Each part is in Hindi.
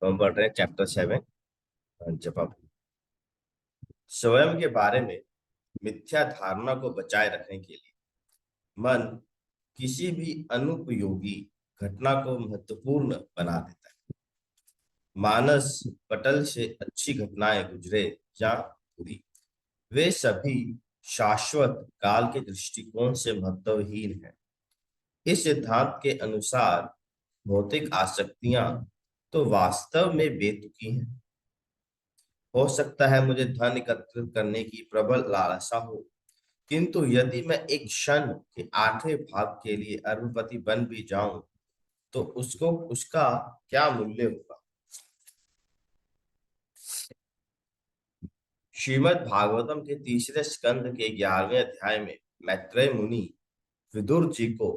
तो हम पढ़ रहे हैं चैप्टर 7 जवाब। स्वयं के बारे में मिथ्या धारणा को बचाए रखने के लिए मन किसी भी अनुपयोगी घटना को महत्वपूर्ण बना देता है। मानस पटल से अच्छी घटनाएं गुजरे या बुरी, वे सभी शाश्वत काल के दृष्टिकोण से महत्वहीन है। इस सिद्धांत के अनुसार भौतिक आसक्तियां तो वास्तव में बेतुकी हैं। हो सकता है मुझे धन एकत्रित करने की प्रबल लालसा हो, किंतु यदि मैं एक क्षण के 8वें भाग के लिए अरबपति बन भी जाऊं तो उसको उसका क्या मूल्य होगा। श्रीमद् भागवतम के तीसरे स्कंद के 11वें अध्याय में मैत्रेय मुनि विदुर जी को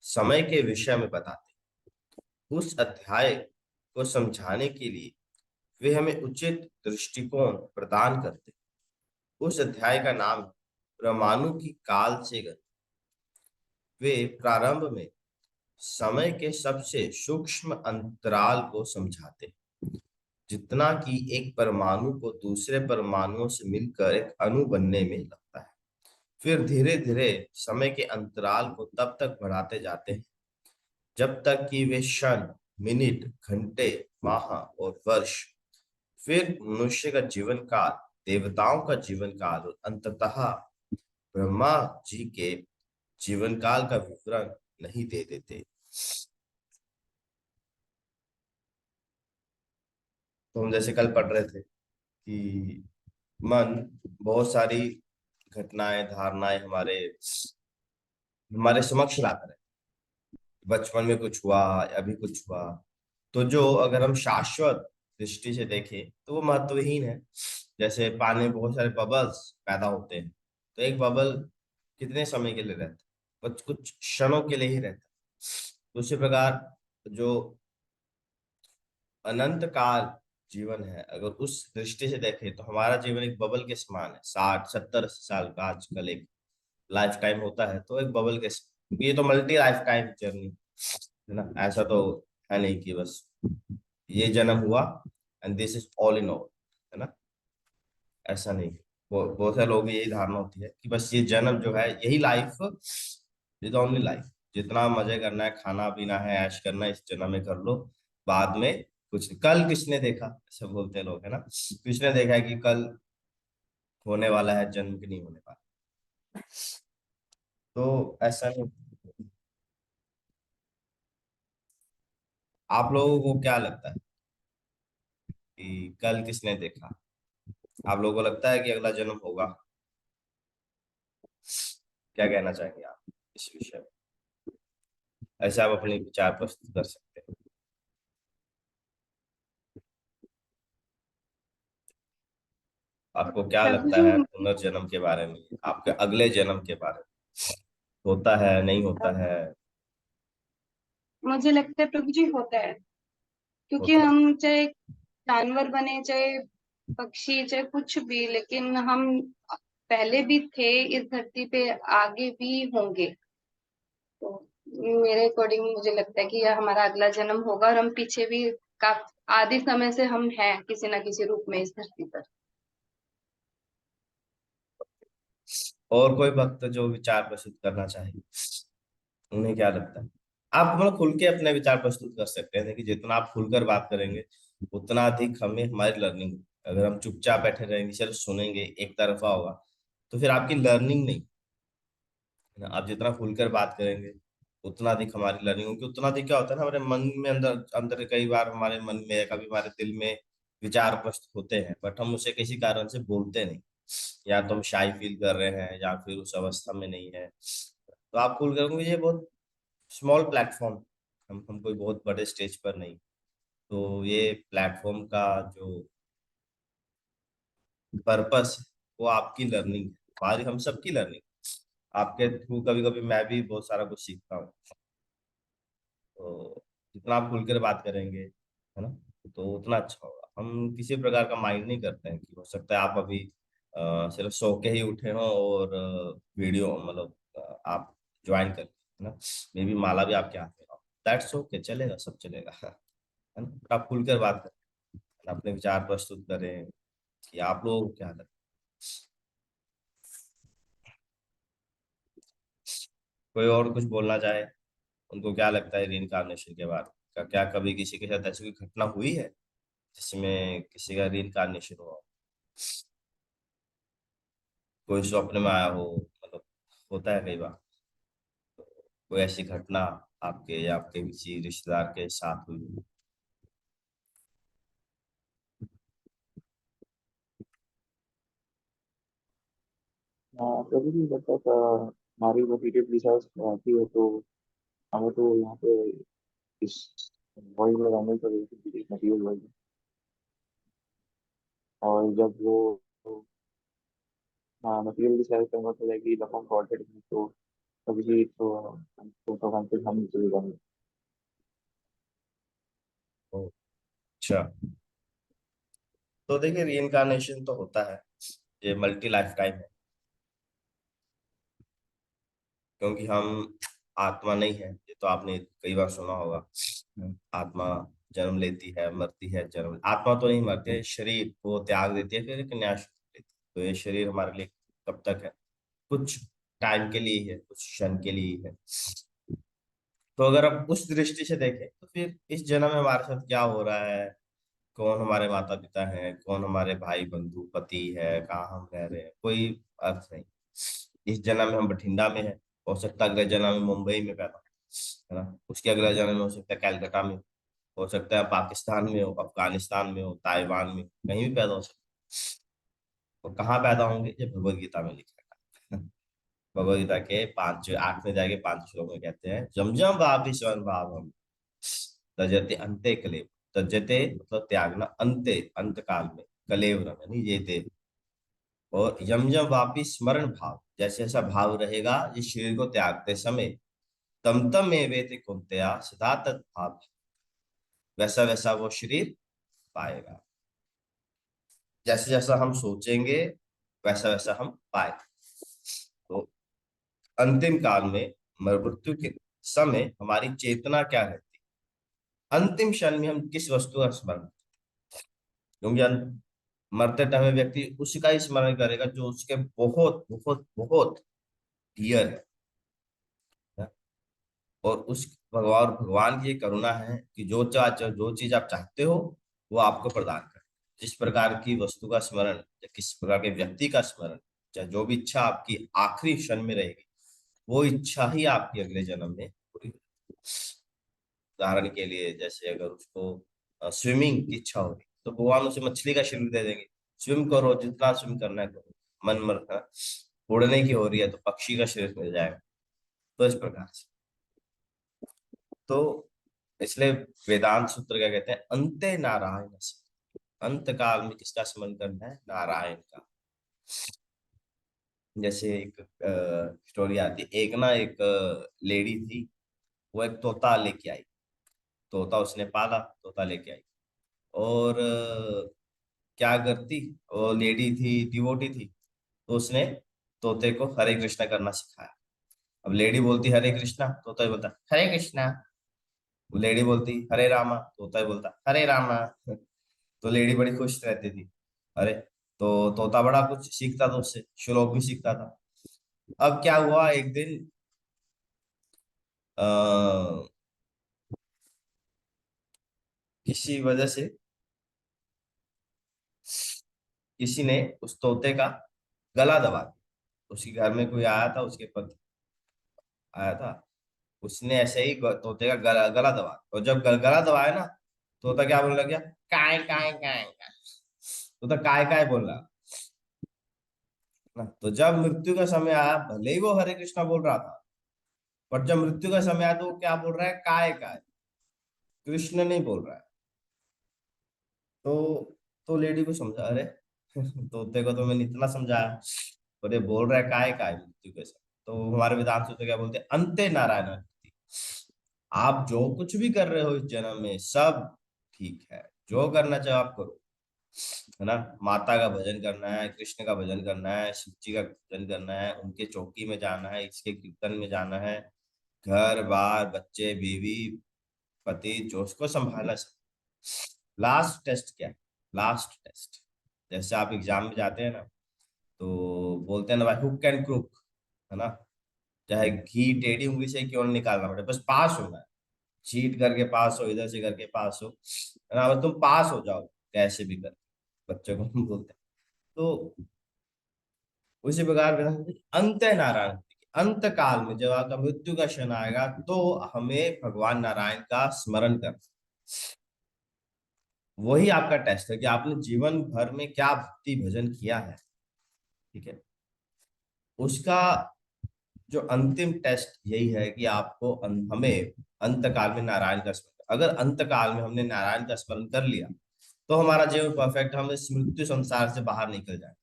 समय के विषय में बताते। उस अध्याय को समझाने के लिए वे हमें उचित दृष्टिकोण प्रदान करते। उस अध्याय का नाम परमाणु की काल से गति। वे प्रारंभ में समय के सबसे सूक्ष्म अंतराल को समझाते, जितना कि एक परमाणु को दूसरे परमाणुओं से मिलकर एक अणु बनने में लगता है। फिर धीरे धीरे समय के अंतराल को तब तक बढ़ाते जाते हैं जब तक कि वे क्षण, मिनट, घंटे, माह और वर्ष, फिर मनुष्य का जीवन काल, देवताओं का जीवन काल और अंततः ब्रह्मा जी के जीवन काल का विवरण नहीं दे देते। तो हम जैसे कल पढ़ रहे थे कि मन बहुत सारी घटनाएं, धारणाएं हमारे हमारे समक्ष लाता है। बचपन में कुछ हुआ, अभी कुछ हुआ, तो जो अगर हम शाश्वत दृष्टि से देखें तो वो महत्वहीन है। जैसे पानी में बहुत सारे बबल्स पैदा होते हैं, तो एक बबल कितने समय के लिए रहता है, कुछ कुछ क्षणों के लिए ही रहता है। उसी प्रकार जो अनंत काल जीवन है, अगर उस दृष्टि से देखें तो हमारा जीवन एक बबल के समान है। 60-70 साल का आजकल एक लाइफ टाइम होता है, तो एक बबल के, ये तो मल्टी लाइफ टाइम जर्नी है ना। ऐसा तो है नहीं कि बस ये जन्म हुआ and this is all in all, है ना। ऐसा नहीं। बहुत सारे लोगों की यही धारणा होती है कि बस ये जन्म जो है यही लाइफ, इज ओनली लाइफ। जितना मजे करना है, खाना पीना है, ऐश करना है, इस जन्म में कर लो, बाद में कुछ नहीं। कल किसने देखा, ऐसा बोलते हैं लोग, है ना। किसने देखा है कि कल होने वाला है जन्म की नहीं होने वाला। तो ऐसा नहीं। आप लोगों को क्या लगता है कि कल किसने देखा। आप लोगों को लगता है कि अगला जन्म होगा। क्या कहना चाहेंगे आप इस विषय में। ऐसे आप अपने विचार प्रस्तुत कर सकते हैं। आपको क्या प्रभु लगता जी, है पुनर्जन्म के बारे में, आपके अगले जन्म के बारे में, होता है नहीं होता है। मुझे लगता है प्रभु जी होता है। क्योंकि होता है। हम चाहे जानवर बने, चाहे पक्षी, चाहे कुछ भी, लेकिन हम पहले भी थे इस धरती पे, आगे भी होंगे। तो मेरे अकॉर्डिंग मुझे लगता है कि यह हमारा अगला जन्म होगा, और हम पीछे भी काफी आदि समय से हम हैं किसी ना किसी रूप में इस धरती पर। और कोई भक्त जो विचार प्रस्तुत करना चाहे, उन्हें क्या लगता है। आप मतलब खुल के अपने विचार प्रस्तुत कर सकते हैं कि जितना आप खुलकर बात करेंगे उतना अधिक हमें हमारी लर्निंग। अगर हम चुपचाप बैठे रहेंगे, सिर्फ सुनेंगे, एक तरफा होगा, तो फिर आपकी लर्निंग नहीं है ना। आप जितना खुलकर बात करेंगे उतना अधिक हमारी लर्निंग होगी। उतना अधिक क्या होता है ना, हमारे मन में अंदर अंदर कई बार हमारे मन में, कभी हमारे दिल में विचार प्रस्तुत होते हैं, बट हम उसे किसी कारण से बोलते नहीं। या तो हम शाई फील कर रहे हैं या फिर उस अवस्था में नहीं है। तो आप खुल करोगे, ये बहुत स्मॉल प्लेटफॉर्म, हम कोई बहुत बड़े स्टेज पर नहीं। तो ये प्लेटफॉर्म का जो पर्पस है वो आपकी लर्निंग है, हमारी, हम सबकी लर्निंग। आपके थ्रू कभी कभी मैं भी बहुत सारा कुछ सीखता हूँ। तो जितना आप खुलकर बात करेंगे, है ना, तो उतना अच्छा होगा। हम किसी प्रकार का माइंड नहीं करते हैं कि हो सकता है आप अभी सिर्फ सो के ही उठे हो और वीडियो मतलब आप ज्वाइन कर, है ना, मे बी माला भी आपके हाथ में हो, दैट्स ओके, चलेगा, सब चलेगा, है ना। आप खुलकर बात करें। अपने विचार प्रस्तुत करें कि आप लोग क्या लगता है? कोई और कुछ बोलना चाहे, उनको क्या लगता है रीइंकार्नेशन के बारे में? क्या कभी किसी के साथ ऐसी कोई घटना हुई है जिसमें किसी का रीइंकार्नेशन हुआ हो? कोई स्वप्न में आया हो, मतलब होता है कई बार। कोई ऐसी घटना आपके या आपके किसी रिश्तेदार के साथ हुई हो? हाँ, कभी भी मतलब हमारी मटेरियल रिसर्च आती है तो हमें तो यहाँ पे इस वॉइस लगाने का मटेरियल वॉइस। और जब वो मटेरियल रिसर्च करना होता है कि लखनऊ प्रोजेक्ट में तो कभी तो हम पे हम चले जाएंगे। ओ, अच्छा। तो देखिए रीइंकार्नेशन तो होता है, ये मल्टी लाइफ टाइम है, क्योंकि हम आत्मा नहीं है, ये तो आपने कई बार सुना होगा। आत्मा जन्म लेती है, मरती है, जन्म, आत्मा तो नहीं मरती है, शरीर वो त्याग देती है, फिर एक नया शरीर लेती है। तो ये शरीर हमारे लिए कब तक है? कुछ टाइम के लिए है, कुछ क्षण के लिए है। तो अगर आप उस दृष्टि से देखें तो फिर इस जन्म में हमारे साथ क्या हो रहा है, कौन हमारे माता पिता हैं, कौन हमारे भाई बंधु पति है, कहाँ हम रह रहे हैं, कोई अर्थ नहीं। इस जन्म में हम बठिंडा में है, हो सकता है अगले जन्म में मुंबई में पैदा हो, है ना? उसके अगले जन्म में हो सकता है कलकत्ता में हो सकता है पाकिस्तान में हो, अफगानिस्तान में हो, ताइवान में हो, कहीं भी पैदा हो सकता है। तो कहाँ पैदा होंगे, ये भगवत गीता में लिखा है। भगवत गीता के 8वें अध्याय के 5 श्लोक में कहते हैं, जम जम वापि स्वयं भावम तजते अंते कलेव। तजते मतलब त्यागना, अंते अंत काल में, कलेव यानी ये देह। और यम यम वापि स्मरण भाव, जैसे ऐसा भाव रहेगा इस शरीर को त्यागते समय, तम तम में वेते कुंतया सदा तत्भाव, वैसा वैसा वो शरीर पाएगा। जैसे जैसा हम सोचेंगे वैसा वैसा हम पाएंगे। तो अंतिम काल में, मृत्यु के समय हमारी चेतना क्या रहती है, अंतिम क्षण में हम किस वस्तु का स्मरण, क्योंकि मरते टाइम में व्यक्ति उसी का ही स्मरण करेगा जो उसके बहुत बहुत बहुत डियर है। और उस भगवान की ये करुणा है कि जो चीज आप चाहते हो वो आपको प्रदान कर। जिस प्रकार की वस्तु का स्मरण या किस प्रकार के व्यक्ति का स्मरण, चाहे जो भी इच्छा आपकी आखिरी क्षण में रहेगी, वो इच्छा ही आपकी अगले जन्म में पूरी होगी। उदाहरण के लिए, जैसे अगर उसको स्विमिंग की इच्छा होगी तो भगवान उसे मछली का शरीर दे देंगे, स्विम करो जितना स्विम करना है करो। मन मर उड़ने की हो रही है तो पक्षी का शरीर मिल जाएगा। तो इस प्रकार से, तो इसलिए वेदांत सूत्र क्या कहते हैं, अंते नारायण, अंत काल में किसका स्मरण करना है, नारायण का। जैसे एक स्टोरी आती है, एक ना एक लेडी थी, वो एक तोता लेके आई। तोता उसने पाला, तोता लेके आई। और क्या करती, वो लेडी थी, डिवोटी थी, तो उसने तोते को हरे कृष्णा करना सिखाया। अब लेडी बोलती हरे कृष्णा, तोता ही बोलता हरे कृष्णा। वो लेडी बोलती हरे रामा, तोता ही बोलता हरे रामा। तो लेडी बड़ी खुश रहती थी। अरे, तो तोता बड़ा कुछ सीखता था उससे, श्लोक भी सीखता था। अब क्या हुआ, एक दिन आ, किसी वजह से किसी ने उस तोते का गला दबा दिया। उसके घर में कोई आया था, उसके पति आया था, उसने ऐसे ही तोते का गला दबा, और जब गला दबाया ना, तोता क्या बोलने लग गया, काय काय काय काय। तोता काय काय बोल रहा ना। तो जब मृत्यु का समय आया, भले ही वो हरे कृष्णा बोल रहा था, पर जब मृत्यु का समय आया तो वो क्या बोल रहा है, काय काय, कृष्ण नहीं बोल रहा है। तो लेडी को समझा, अरे तोते को तो मैंने इतना समझाया, और ये बोल रहा है काय मृत्यु के समय। तो हमारे वेदांत सूत्र क्या बोलते हैं, अंते नारायण। आप जो कुछ भी कर रहे हो इस जन्म में सब ठीक है, जो करना चाहो आप करो, है ना? माता का भजन करना है, कृष्ण का भजन करना है, शिव जी का भजन करना है, उनके चौकी में जाना है, इसके कीर्तन में जाना है, घर बार बच्चे बीवी पति जो उसको संभालना। लास्ट टेस्ट क्या है, लास्ट टेस्ट। जैसे आप एग्जाम में जाते हैं ना, तो बोलते हैं ना भाई हुक एंड क्रुक, है ना, चाहे घी टेढ़ी उंगली से क्यों नहीं निकालना पड़े, बस पास होना है। चीट करके पास हो, इधर से करके पास हो, है ना, बस तुम पास हो जाओ कैसे भी कर, बच्चों को हम बोलते हैं। तो उसी प्रकार अंत है नारायण, अंत काल में जब आपका मृत्यु का क्षण आएगा तो हमें भगवान नारायण का स्मरण कर, वही आपका टेस्ट है कि आपने जीवन भर में क्या भक्ति भजन किया है। ठीक है, उसका जो अंतिम टेस्ट यही है कि आपको हमें अंत काल में नारायण का स्मरण, अगर अंत काल में हमने नारायण का स्मरण कर लिया तो हमारा जीवन परफेक्ट, हम इस मृत्यु संसार से बाहर निकल जाए।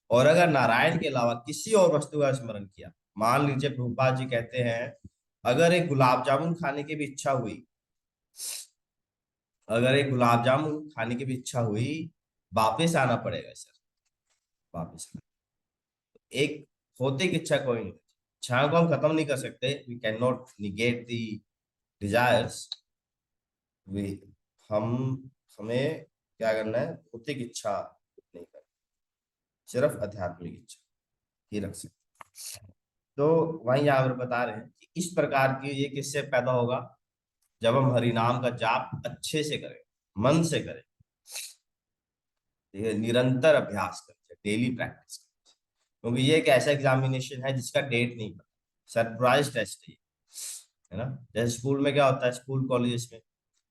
और अगर नारायण के अलावा किसी और वस्तु का स्मरण किया, मान लीजिए प्रभुपाद जी कहते हैं अगर एक गुलाब जामुन खाने की भी इच्छा हुई, अगर एक गुलाब जामुन खाने की भी इच्छा हुई, वापिस आना पड़ेगा सर, वापिस आना। एक होते की इच्छा कोई नहीं, इच्छाओं को हम खत्म नहीं कर सकते, we can not negate the desires, we हम हमें क्या करना है, भौतिक इच्छा नहीं करनी, सिर्फ आध्यात्मिक इच्छा ही रख सकते। तो वही यहाँ पर बता रहे हैं कि इस प्रकार की ये किससे पैदा होगा, जब हम हरि नाम का जाप अच्छे से करें, मन से करें, ठीक है, निरंतर अभ्यास करें, डेली प्रैक्टिस करें। क्योंकि ये एक ऐसा एग्जामिनेशन है जिसका डेट नहीं पता, सरप्राइज टेस्ट है ना। जैसे स्कूल में क्या होता है, स्कूल कॉलेजेस में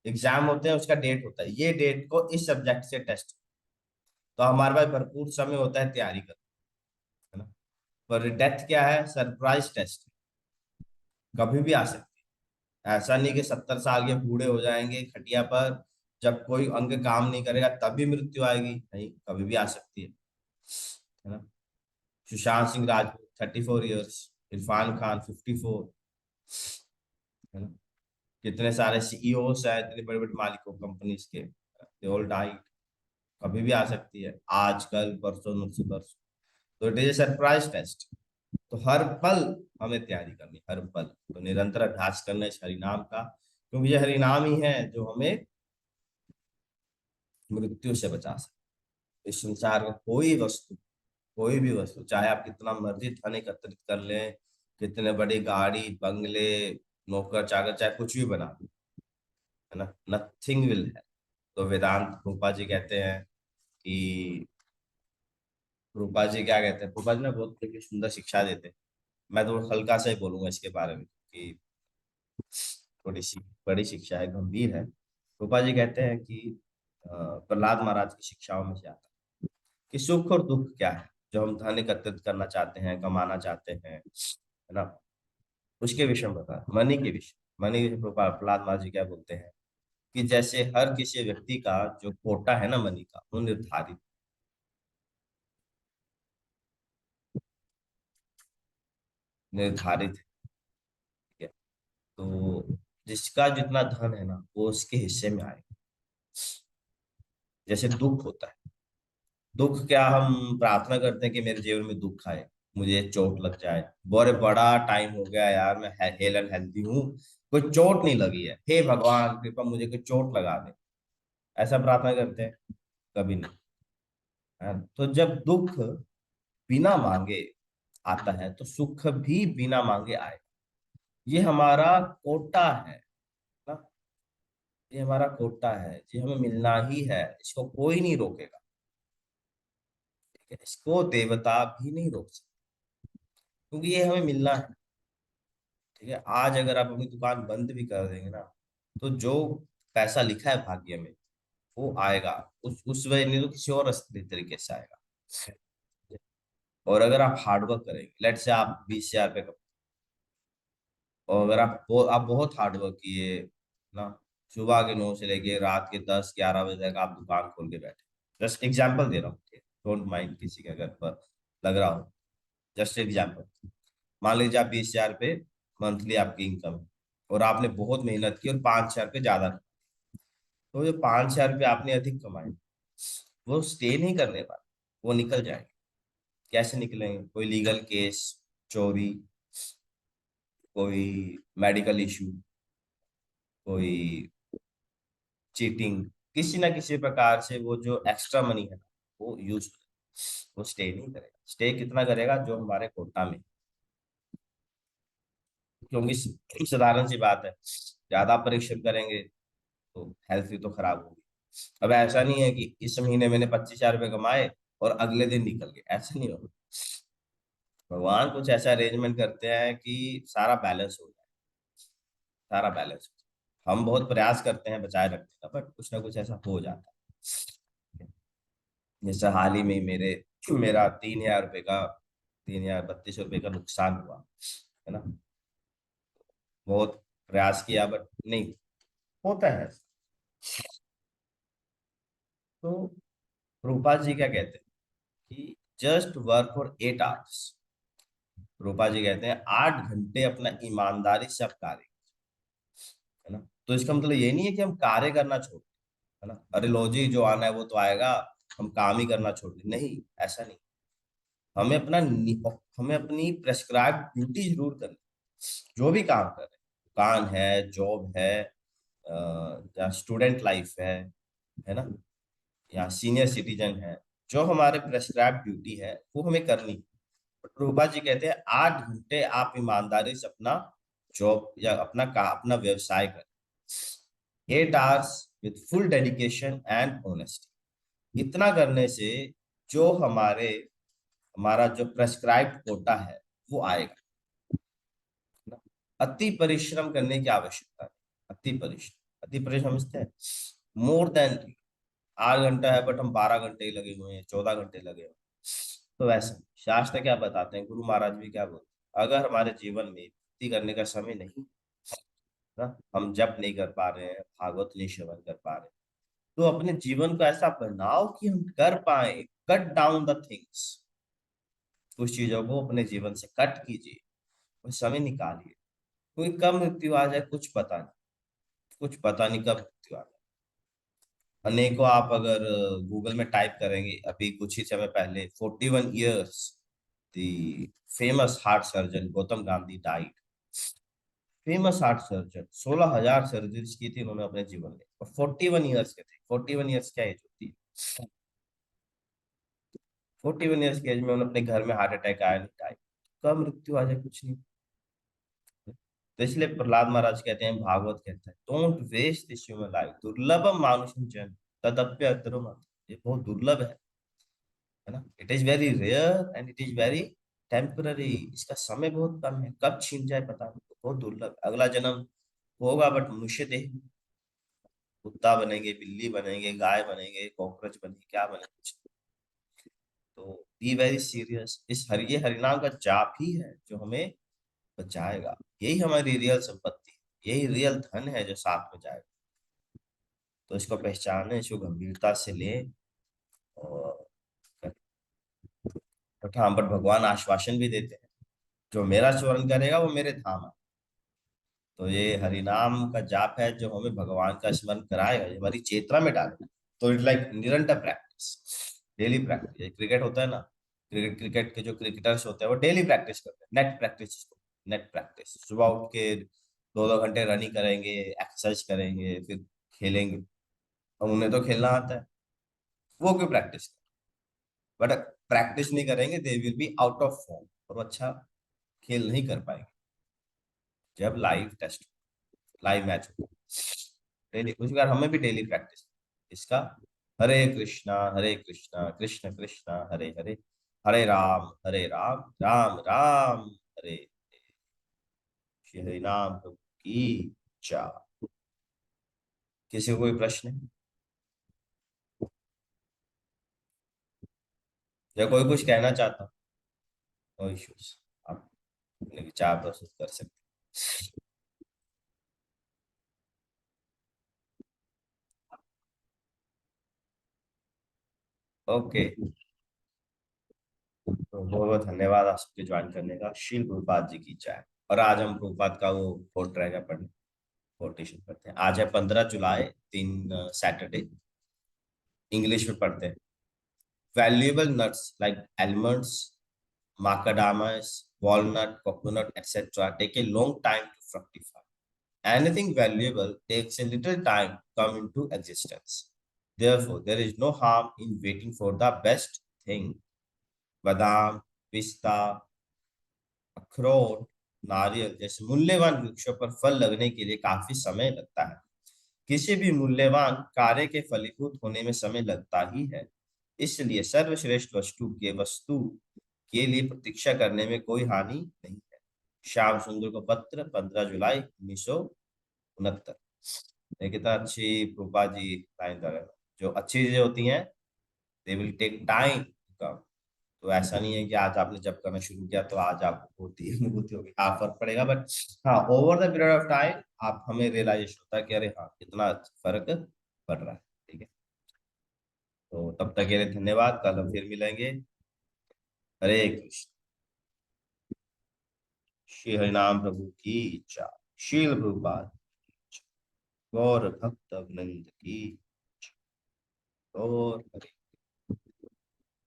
एग्जाम होते हैं, उसका डेट होता है, ये डेट को इस सब्जेक्ट से टेस्ट, तो हमारे पास भरपूर समय होता है तैयारी करने, है ना। पर डेथ क्या है, सरप्राइज टेस्ट, कभी भी आ सकती है। ऐसा नहीं कि 70 साल के बूढ़े हो जाएंगे खटिया पर, जब कोई अंग काम नहीं करेगा तभी मृत्यु आएगी, नहीं, कभी भी आ सकती है ना। सुशांत सिंह राजपूत 34 ईयर्स, इरफान खान 54, है ना। कितने सारे सीईओस हैं, इतने बड़े बड़े मालिकों कंपनीज के, दे ऑल डाइड, कभी भी आ सकती है, आज कल परसों नरसों परसों। तो it is a surprise test. तो हर पल हमें तैयारी करनी, हर पल, तो निरंतर अभ्यास करना इस हरिनाम का, क्योंकि ये हरिनाम ही है जो हमें मृत्यु से बचा सकते। इस संसार का कोई वस्तु, कोई भी वस्तु, चाहे आप कितना मर्जी धन एकत्रित कर लें, कितने बड़ी गाड़ी बंगले नौकर चाकर चाहे कुछ भी बना दो, है ना, नथिंग विल है। तो वेदांत रूपा जी कहते हैं कि, रूपा जी क्या कहते हैं, रूपा जी ने बहुत देखिए सुंदर शिक्षा देते हैं। मैं तो हल्का सा ही बोलूंगा इसके बारे में कि थोड़ी सी बड़ी शिक्षा है, गंभीर है। रूपा जी कहते हैं कि प्रहलाद महाराज की शिक्षाओं में से आता है कि सुख और दुख क्या है, जो हम धन एकत्रित करना चाहते हैं, कमाना चाहते हैं, है ना, उसके विषय में बता, मनी के विषय, मनी के विषय प्रहलाद महाराज जी क्या बोलते हैं कि जैसे हर किसी व्यक्ति का जो कोटा है ना मनी का, वो निर्धारित निर्धारित है, ठीक है। तो जिसका जितना धन है ना वो उसके हिस्से में आएगा। जैसे दुख होता है, दुख क्या हम प्रार्थना करते हैं कि मेरे जीवन में दुख आए, मुझे चोट लग जाए, बोरे बड़ा टाइम हो गया यार, मैं हेल एंड हेल्थी हूँ, कोई चोट नहीं लगी है, हे भगवान कृपा मुझे कोई चोट लगा दे, ऐसा प्रार्थना करते हैं, कभी नहीं। तो जब दुख बिना मांगे आता है तो सुख भी बिना मांगे आए, ये हमारा कोटा है ना, ये हमारा कोटा है, ये हमें मिलना ही है, इसको कोई नहीं रोकेगा, ठीक है? इसको देवता भी नहीं रोक सकते, क्योंकि ये हमें मिलना है। ठीक है, आज अगर आप अपनी दुकान बंद भी कर देंगे ना, तो जो पैसा लिखा है भाग्य में वो आएगा, उस वजह नहीं तो किसी और तरीके से आएगा। और अगर आप हार्डवर्क करेंगे, लेट से आप 20,000 रुपये का, और अगर आप बहुत हार्डवर्क किए ना, सुबह के 9 से लेके रात के 10-11 बजे तक आप दुकान खोल के बैठे, जस्ट एग्जाम्पल दे रहा हूँ, डोंट माइंड किसी के घर पर लग रहा हो, जस्ट एग्जाम्पल। मान लीजिए आप 20,000 रुपये मंथली आपकी इनकम है, और आपने बहुत मेहनत की और 5,000 रुपये ज्यादा, तो जो 5,000 रुपये आपने अधिक कमाए वो स्टे नहीं करने वाले, वो निकल जाएंगे। कैसे निकलेंगे, कोई लीगल केस, चोरी, कोई मेडिकल इशू, कोई चीटिंग, किसी ना किसी प्रकार से वो जो एक्स्ट्रा मनी है वो यूज, वो स्टे नहीं करेगा। स्टे कितना करेगा? जो हमारे कोटा में, क्योंकि साधारण सी बात है, ज्यादा परिश्रम करेंगे तो हेल्थ भी तो खराब होगी। अब ऐसा नहीं है कि इस महीने मैंने 25,000 रुपये कमाए और अगले दिन निकल गए, ऐसा नहीं होगा। भगवान कुछ ऐसा अरेंजमेंट करते हैं कि सारा बैलेंस हो जाए, सारा बैलेंस हो जाए। हम बहुत प्रयास करते हैं बचाए रखने का, बट कुछ ना कुछ ऐसा हो जाता है। जैसे हाल ही में मेरा 3,000 रुपये का, 3,032 रुपये का नुकसान हुआ है ना। बहुत प्रयास किया बट नहीं होता है। तो रूपा जी क्या कहते हैं कि जस्ट वर्क फॉर 8 आवर्स। रूपा जी कहते हैं 8 घंटे अपना ईमानदारी से आप कार्य, है ना। तो इसका मतलब ये नहीं है कि हम कार्य करना छोड़ दें, है ना। अरे लो जी जो आना है वो तो आएगा, हम काम ही करना छोड़ दें, नहीं, ऐसा नहीं। हमें हमें अपनी प्रेस्क्राइब ड्यूटी जरूर करनी, जो भी काम कर रहे हैं, दुकान है, जॉब है, या स्टूडेंट लाइफ है ना, या सीनियर सिटीजन है, जो हमारे प्रेस्क्राइब ड्यूटी है वो हमें करनी। बट रूपा जी कहते हैं 8 घंटे आप ईमानदारी से अपना जॉब या अपना व्यवसाय करें, 8 hours with full dedication and honesty. इतना करने से जो हमारा जो प्रेस्क्राइब्ड कोटा है वो आएगा ना। अति परिश्रम करने की आवश्यकता नहीं। अति परिश्रम समझते हैं, मोर देन 8 घंटा है बट हम 12 घंटे ही लगे हुए हैं, 14 घंटे लगे हुए हैं। तो वैसे शास्त्र क्या बताते हैं, गुरु महाराज भी क्या बोलते हैं, अगर हमारे जीवन में भक्ति करने का समय नहीं ना, हम जप नहीं कर पा रहे हैं, भागवत नहीं श्रवण कर पा रहे, तो अपने जीवन को ऐसा बनाओ कि हम कर पाए, कट डाउन द थिंग्स। कुछ चीजों को अपने जीवन से कट कीजिए और समय निकालिए, क्योंकि कब मृत्यु आ जाए कुछ पता नहीं, कुछ पता नहीं कब मृत्यु आ जाए। अनेकों आप अगर गूगल में टाइप करेंगे, अभी कुछ ही समय पहले 41 years the famous heart surgeon Gautam Gandhi died. Famous heart surgeon, 16,000 surgeries की थी उन्होंने अपने जीवन में, और 41 ईयर्स के थे। 41 ईयर्स क्या एज होती है? 41 ईयर्स की एज में उन्हें अपने घर में हार्ट अटैक आया, नहीं टाइप, कब मृत्यु आ जाए कुछ नहीं। तो इसलिए प्रहलाद महाराज कहते हैं, भागवत कहता है, don't waste this human life, दुर्लभम मानुषम जन्म तदप्य अतरम। ये बहुत दुर्लभ है ना। It is very rare and it is very temporary. इसका समय बहुत कम है, कब छीन जाए पता नहीं, बहुत दुर्लभ। अगला जन्म होगा बट मनुष्य देह, कुत्ता बनेंगे, बिल्ली बनेंगे, गाय बनेंगे, कॉकरोच बनेंगे, क्या बनेंगे। तो बी वेरी सीरियस। ये हरिनाम का जाप ही है जो हमें बचाएगा। यही हमारी रियल संपत्ति है, यही रियल धन है जो साथ में जाएगा। तो इसको पहचाने, इसको गंभीरता से लें और हाँ, बट भगवान आश्वासन भी देते हैं, जो मेरा स्मरण करेगा वो मेरे धाम है। तो ये हरिनाम का जाप है जो हमें भगवान का स्मरण कराएगा, ये हमारी चेतना में डालेगा। तो इट लाइक निरंतर प्रैक्टिस, डेली प्रैक्टिस। क्रिकेट होता है ना, क्रिकेट के जो क्रिकेटर्स होते हैं वो डेली प्रैक्टिस करते हैं, नेट प्रैक्टिस। नेट प्रैक्टिस, सुबह उठ के 2-2 घंटे रनिंग करेंगे, एक्सरसाइज करेंगे, फिर खेलेंगे। और उन्हें तो खेलना आता है, वो क्यों प्रैक्टिस, बट प्रैक्टिस नहीं करेंगे they will be out of form, और वो अच्छा खेल नहीं कर पाएंगे जब लाइव मैच हो। डेली, उस बार हमें भी डेली प्रैक्टिस इसका। हरे कृष्णा कृष्ण कृष्ण हरे हरे, हरे राम राम राम हरे हरे। श्री हरि नाम प्रभु की जय। किसी को कोई प्रश्न है या कोई कुछ कहना चाहता हो? नो इश्यूज, आप अपने विचार प्रस्तुत कर सकते हैं। ओके, तो बहुत बहुत धन्यवाद आप सबके ज्वाइन करने का। शील प्रभुपाद जी की जय। और आज हम प्रभुपाद का वो कोट रहेगा पढ़ने, कोटेशन पढ़ते हैं। आज है 15 जुलाई, दिन सैटरडे। इंग्लिश में पढ़ते हैं। Valuable nuts like almonds, macadamias, walnut, coconut, etc. take a long time to fructify. Anything valuable takes a little time to come into existence. Therefore, there is no harm in waiting for the best thing. बादाम, पिस्ता, अखरोट, नारियल जैसे मूल्यवान वृक्षों पर फल लगने के लिए काफी समय लगता है। किसी भी मूल्यवान कार्य के फलीभूत होने में समय लगता ही है। इसलिए सर्वश्रेष्ठ वस्तु के लिए प्रतीक्षा करने में कोई हानि नहीं है। श्याम सुंदर को पत्र 15 जुलाई 1969। कितना अच्छी रूपा जी लाइन दे रहे हैं। जो अच्छी चीजें होती हैं they will take time to come. तो ऐसा नहीं है कि आज आपने जब करना शुरू किया तो आज आपको होती अनुभूति होगी, हाँ फर्क पड़ेगा, बट हाँ over the period of time आप हमें रियलाइजेशन होता है कि अरे हाँ कितना फर्क पड़ रहा है। ठीक है, तो तब तक के लिए धन्यवाद। कल हम फिर मिलेंगे। हरे कृष्ण। श्री हरिनाम प्रभु की जय। शील प्रभुपाद गौर भक्त वृंद की जय। और हरे